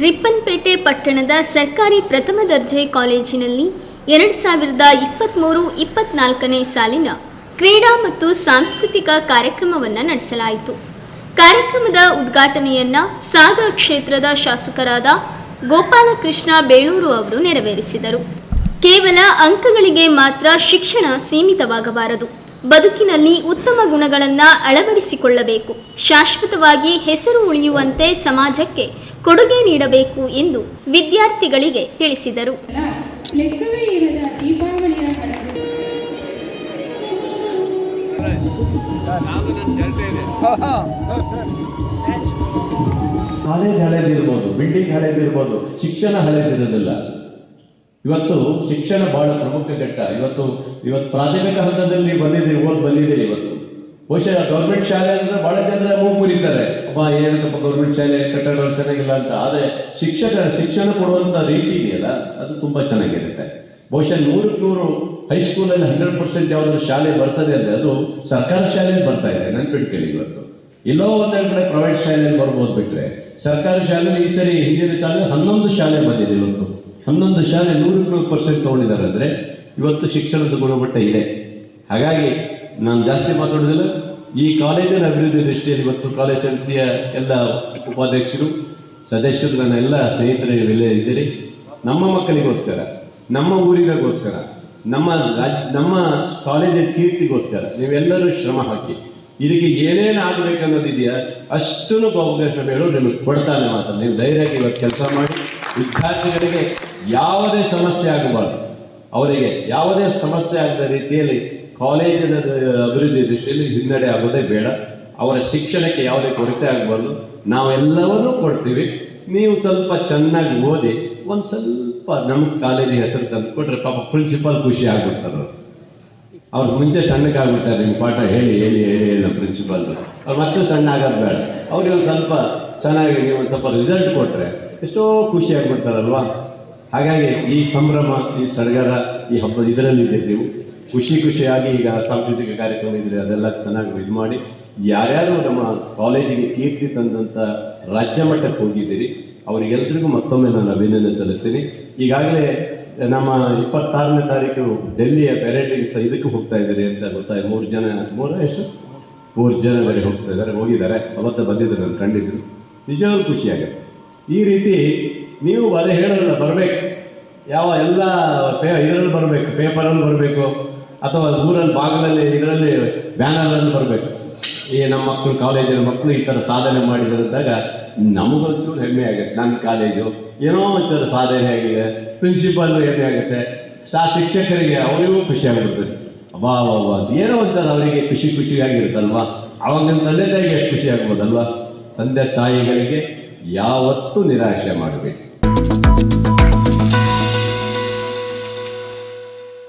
ರಿಪ್ಪನ್ಪೇಟೆ ಪಟ್ಟಣದ ಸರ್ಕಾರಿ ಪ್ರಥಮ ದರ್ಜೆ ಕಾಲೇಜಿನಲ್ಲಿ 2023-24ನೇ ಸಾಲಿನ ಕ್ರೀಡಾ ಮತ್ತು ಸಾಂಸ್ಕೃತಿಕ ಕಾರ್ಯಕ್ರಮವನ್ನು ನಡೆಸಲಾಯಿತು. ಕಾರ್ಯಕ್ರಮದ ಉದ್ಘಾಟನೆಯನ್ನು ಸಾಗರ ಕ್ಷೇತ್ರದ ಶಾಸಕರಾದ ಗೋಪಾಲಕೃಷ್ಣ ಬೇಳೂರು ಅವರು ನೆರವೇರಿಸಿದರು. ಕೇವಲ ಅಂಕಗಳಿಗೆ ಮಾತ್ರ ಶಿಕ್ಷಣ ಸೀಮಿತವಾಗಬಾರದು. ಬದುಕಿನಲ್ಲಿ ಉತ್ತಮ ಗುಣಗಳನ್ನು ಅಳವಡಿಸಿಕೊಳ್ಳಬೇಕು. ಶಾಶ್ವತವಾಗಿ ಹೆಸರು ಉಳಿಯುವಂತೆ ಸಮಾಜಕ್ಕೆ ಕೊಡುಗೆ ನೀಡಬೇಕು ಎಂದು ವಿದ್ಯಾರ್ಥಿಗಳಿಗೆ ತಿಳಿಸಿದರು. ಲೆಕ್ಕವೇ ಇರದ ದೀಪಾವಳಿಯ ಹಡಗು ಕಾಲೇಜ್ ಹಳೆದಿರ್ಬೋದು, ಬಿಲ್ಡಿಂಗ್ ಹಳೆದಿರ್ಬೋದು, ಶಿಕ್ಷಣ ಹಳೆದಿರೋದಿಲ್ಲ. ಇವತ್ತು ಶಿಕ್ಷಣ ಬಹಳ ಪ್ರಮುಖ ಘಟ್ಟ. ಇವತ್ತು ಪ್ರಾಥಮಿಕ ಹಂತದಲ್ಲಿ ಬಂದಿದ್ದೀರಿ. ಇವತ್ತು ಬಹುಶಃ ಗೌರ್ಮೆಂಟ್ ಶಾಲೆ ಅಂದ್ರೆ ಬಹಳ ಜನ ಮೂಗು ಮುರಿತಾರೆ, ಏನಕ್ಕಪ್ಪ ಗೌರ್ಮೆಂಟ್ ಶಾಲೆ ಕಟ್ಟಡಗಳು ಚೆನ್ನಾಗಿಲ್ಲ ಅಂತ. ಆದರೆ ಶಿಕ್ಷಣ ಕೊಡುವಂಥ ರೀತಿ ಇದೆಯಲ್ಲ, ಅದು ತುಂಬ ಚೆನ್ನಾಗಿರುತ್ತೆ. ಬಹುಶಃ 100% ಹೈಸ್ಕೂಲಲ್ಲಿ 100% ಯಾವುದಾದ್ರು ಶಾಲೆ ಬರ್ತದೆ ಅಂದರೆ ಅದು ಸರ್ಕಾರಿ ಶಾಲೆಯಲ್ಲಿ ಬರ್ತಾ ಇದೆ. ನೆನ್ಪಿಟ್ಕೊಳ್ಳಿ, ಇವತ್ತು ಎಲ್ಲೋ ಒಂದೆರಡು ಕಡೆ ಪ್ರೈವೇಟ್ ಶಾಲೆಯಲ್ಲಿ ಬರ್ಬೋದು, ಬಿಟ್ಟರೆ ಸರ್ಕಾರಿ ಶಾಲೆಯಲ್ಲಿ ಈ ಸರಿ ಹಿಂದಿನ ಶಾಲೆ 11 ಶಾಲೆ ಬಂದಿದೆ. ಇವತ್ತು 11 ಶಾಲೆ 100% ತೊಗೊಂಡಿದ್ದಾರೆ. ಅಂದರೆ ಇವತ್ತು ಶಿಕ್ಷಣದ ಗುಣಮಟ್ಟ ಇದೆ. ಹಾಗಾಗಿ ನಾನು ಜಾಸ್ತಿ ಮಾತಾಡೋದಿಲ್ಲ. ಈ ಕಾಲೇಜಿನ ಅಭಿವೃದ್ಧಿ ದೃಷ್ಟಿಯಲ್ಲಿ ಇವತ್ತು ಕಾಲೇಜ್ ಸಮಿತಿಯ ಎಲ್ಲ ಉಪಾಧ್ಯಕ್ಷರು, ಸದಸ್ಯರು, ನನ್ನ ಎಲ್ಲ ಸ್ನೇಹಿತರಿಗೆ ಬೆಲೆ ಇದ್ದೀರಿ. ನಮ್ಮ ಮಕ್ಕಳಿಗೋಸ್ಕರ, ನಮ್ಮ ಊರಿಗೋಸ್ಕರ, ನಮ್ಮ ಕಾಲೇಜಿನ ಕೀರ್ತಿಗೋಸ್ಕರ ನೀವೆಲ್ಲರೂ ಶ್ರಮ ಹಾಕಿ ಇದಕ್ಕೆ ಏನೇನು ಆಗಬೇಕನ್ನೋದಿದೆಯಾ ಅಷ್ಟನ್ನು ಅವಕಾಶಗಳು ನಿಮಗೆ ಕೊಡ್ತಾನೆ. ಮಾತ್ರ ನೀವು ಧೈರ್ಯಕ್ಕೆ ಇವತ್ತು ಕೆಲಸ ಮಾಡಿ ವಿದ್ಯಾರ್ಥಿಗಳಿಗೆ ಯಾವುದೇ ಸಮಸ್ಯೆ ಆಗಬಾರ್ದು. ಅವರಿಗೆ ಯಾವುದೇ ಸಮಸ್ಯೆ ಆಗದ ರೀತಿಯಲ್ಲಿ ಕಾಲೇಜಿನ ಅಭಿವೃದ್ಧಿ ದೃಷ್ಟಿಯಲ್ಲಿ ಹಿನ್ನಡೆ ಆಗೋದೇ ಬೇಡ. ಅವರ ಶಿಕ್ಷಣಕ್ಕೆ ಯಾವುದೇ ಕೊರತೆ ಆಗಬಾರ್ದು. ನಾವೆಲ್ಲವನ್ನೂ ಕೊಡ್ತೀವಿ. ನೀವು ಸ್ವಲ್ಪ ಚೆನ್ನಾಗಿ ಓದಿ ಒಂದು ಸ್ವಲ್ಪ ನಮ್ಮ ಕಾಲೇಜಿಗೆ ಹೆಸರು ತಂದು ಕೊಟ್ಟರೆ ಪಾಪ ಪ್ರಿನ್ಸಿಪಾಲ್ ಖುಷಿ ಆಗ್ಬಿಡ್ತಾರೆ. ಅವ್ರು ಮುಂಚೆ ಸಣ್ಣಕ್ಕಾಗ್ಬಿಡ್ತಾರೆ. ನಿಮ್ಮ ಪಾಠ ಹೇಳಿ ನಮ್ಮ ಪ್ರಿನ್ಸಿಪಾಲ್ರು ಅವ್ರು ಮತ್ತೆ ಸಣ್ಣ ಆಗೋದು ಬೇಡ. ಅವ್ರಿಗೆ ಒಂದು ಸ್ವಲ್ಪ ಚೆನ್ನಾಗಿ ನೀವು ಒಂದು ಸ್ವಲ್ಪ ರಿಸಲ್ಟ್ ಕೊಟ್ಟರೆ ಎಷ್ಟೋ ಖುಷಿ ಆಗ್ಬಿಡ್ತಾರಲ್ವಾ. ಹಾಗಾಗಿ ಈ ಸಂಭ್ರಮ, ಈ ಸಡಗರ, ಈ ಹಬ್ಬದ ಇದರಲ್ಲಿದ್ದೀರಿ ನೀವು ಖುಷಿಯಾಗಿ. ಈಗ ಸಾಂಸ್ಕೃತಿಕ ಕಾರ್ಯಕ್ರಮ ಇದ್ದರೆ ಅದೆಲ್ಲ ಚೆನ್ನಾಗಿ ಇದು ಮಾಡಿ ಯಾರ್ಯಾರು ನಮ್ಮ ಕಾಲೇಜಿಗೆ ಕೀರ್ತಿ ತಂದಂಥ ರಾಜ್ಯ ಮಟ್ಟಕ್ಕೆ ಹೋಗಿದ್ದೀರಿ ಅವರಿಗೆಲ್ಲರಿಗೂ ಮತ್ತೊಮ್ಮೆ ನಾನು ಅಭಿನಂದನೆ ಸಲ್ಲಿಸ್ತೀನಿ. ಈಗಾಗಲೇ ನಮ್ಮ 26ನೇ ತಾರೀಕು ಡೆಲ್ಲಿಯ ಪೆರೇಡಿಂಗ್ ಇದಕ್ಕೆ ಹೋಗ್ತಾ ಇದ್ದಾರೆ ಅಂತ ಗೊತ್ತಾಯ್ತು. 3 ಜನ ಬೇರೆ ಹೋಗಿದ್ದಾರೆ. ಅವತ್ತು ಬಂದಿದ್ದರು, ನಾನು ಕಂಡಿದ್ರು. ನಿಜವಾಗ್ಲೂ ಖುಷಿಯಾಗುತ್ತೆ. ಈ ರೀತಿ ನೀವು ಅದೇ ಹೇಳೋಲ್ಲ, ಬರಬೇಕು. ಎಲ್ಲ ಇದರಲ್ಲಿ ಬರಬೇಕು, ಪೇಪರಲ್ಲಿ ಬರಬೇಕು, ಅಥವಾ ಊರಲ್ಲಿ ಭಾಗದಲ್ಲಿ ಇದರಲ್ಲಿ ಬ್ಯಾನರಲ್ಲಿ ಬರಬೇಕು. ಈ ನಮ್ಮ ಮಕ್ಕಳು, ಕಾಲೇಜಿನ ಮಕ್ಕಳು ಈ ಥರ ಸಾಧನೆ ಮಾಡಿದ್ರಂದಾಗ ನಮಗೊಂಚೂರು ಹೆಮ್ಮೆ ಆಗುತ್ತೆ. ನನ್ನ ಕಾಲೇಜು ಏನೋ ಒಂಥರ ಸಾಧನೆ ಆಗಿದೆ. ಪ್ರಿನ್ಸಿಪಾಲ್ಗೂ ಹೆಮ್ಮೆ ಆಗುತ್ತೆ. ಶಿಕ್ಷಕರಿಗೆ ಅವರಿಗೂ ಖುಷಿ ಆಗಿರ್ತದೆ. ಅಬ್ಬಾ ಏನೋ ಒಂಥರ ಅವರಿಗೆ ಖುಷಿಯಾಗಿರುತ್ತಲ್ವಾ. ಅವಾಗಿನ ತಂದೆ ತಾಯಿಗೆ ಎಷ್ಟು ಖುಷಿ ಆಗ್ಬೋದಲ್ವಾ. ತಂದೆ ತಾಯಿಗಳಿಗೆ ಯಾವತ್ತೂ ನಿರಾಶೆ ಮಾಡಬೇಕು.